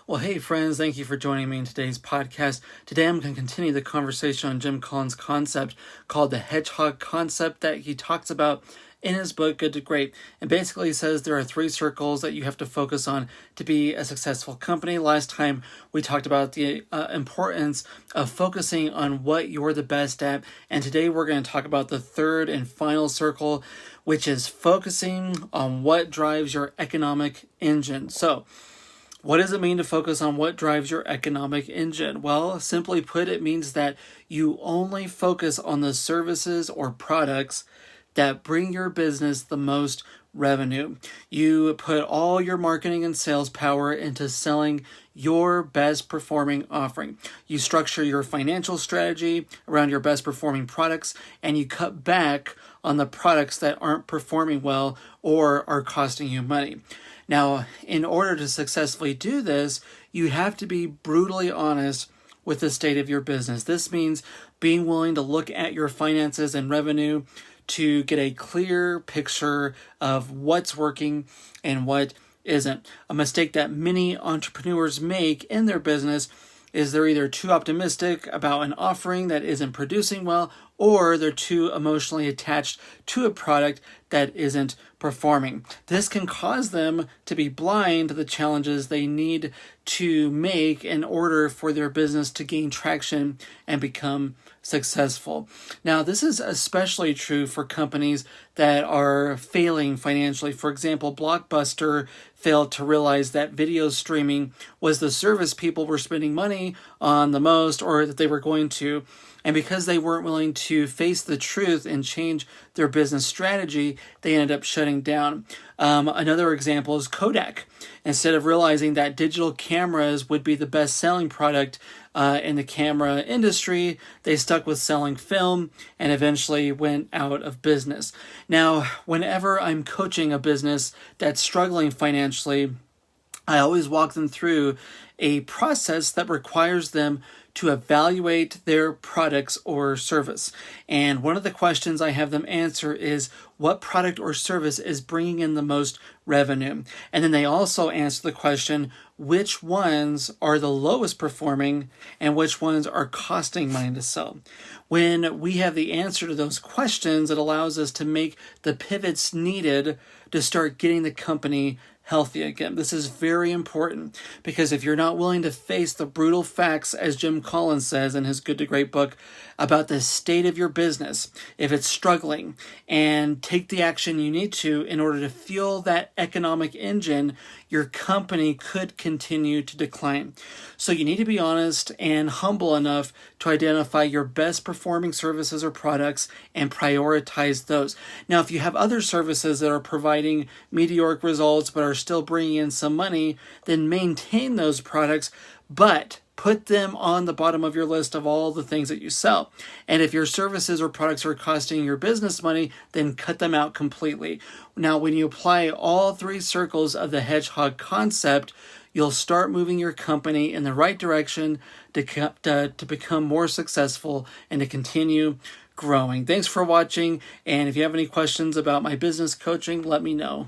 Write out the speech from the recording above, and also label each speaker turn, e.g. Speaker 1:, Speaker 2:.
Speaker 1: Well, hey, friends, thank you for joining me in today's podcast. Today I'm going to continue the conversation on Jim Collins' concept called the hedgehog concept that he talks about in his book, Good to Great. And basically he says there are three circles that you have to focus on to be a successful company. Last time we talked about the importance of focusing on what you're the best at. And today we're going to talk about the third and final circle, which is focusing on what drives your economic engine. So, what does it mean to focus on what drives your economic engine? Well, simply put, it means that you only focus on the services or products that bring your business the most revenue. You put all your marketing and sales power into selling your best performing offering. You structure your financial strategy around your best performing products, and you cut back on the products that aren't performing well or are costing you money. Now, in order to successfully do this, you have to be brutally honest with the state of your business. This means being willing to look at your finances and revenue to get a clear picture of what's working and what isn't. A mistake that many entrepreneurs make in their business is they're either too optimistic about an offering that isn't producing well, or they're too emotionally attached to a product that isn't performing. This can cause them to be blind to the challenges they need to make in order for their business to gain traction and become successful. Now, this is especially true for companies that are failing financially. For example, Blockbuster failed to realize that video streaming was the service people were spending money on the most, or that they were going to. And because they weren't willing to face the truth and change their business strategy, they ended up shutting down. Another example is Kodak. Instead of realizing that digital cameras would be the best selling product in the camera industry, they stuck with selling film and eventually went out of business. Now, whenever I'm coaching a business that's struggling financially, I always walk them through a process that requires them to evaluate their products or service. And one of the questions I have them answer is, what product or service is bringing in the most revenue? And then they also answer the question, which ones are the lowest performing and which ones are costing money to sell? When we have the answer to those questions, it allows us to make the pivots needed to start getting the company healthy again. This is very important because if you're not willing to face the brutal facts, as Jim Collins says in his Good to Great book, about the state of your business, if it's struggling, and take the action you need to in order to fuel that economic engine, your company could continue to decline. So you need to be honest and humble enough to identify your best performing services or products and prioritize those. Now, if you have other services that are providing meteoric results but are still bringing in some money, then maintain those products, but put them on the bottom of your list of all the things that you sell. And if your services or products are costing your business money, then cut them out completely. Now, when you apply all three circles of the hedgehog concept, you'll start moving your company in the right direction to become more successful and to continue growing. Thanks for watching. And if you have any questions about my business coaching, let me know.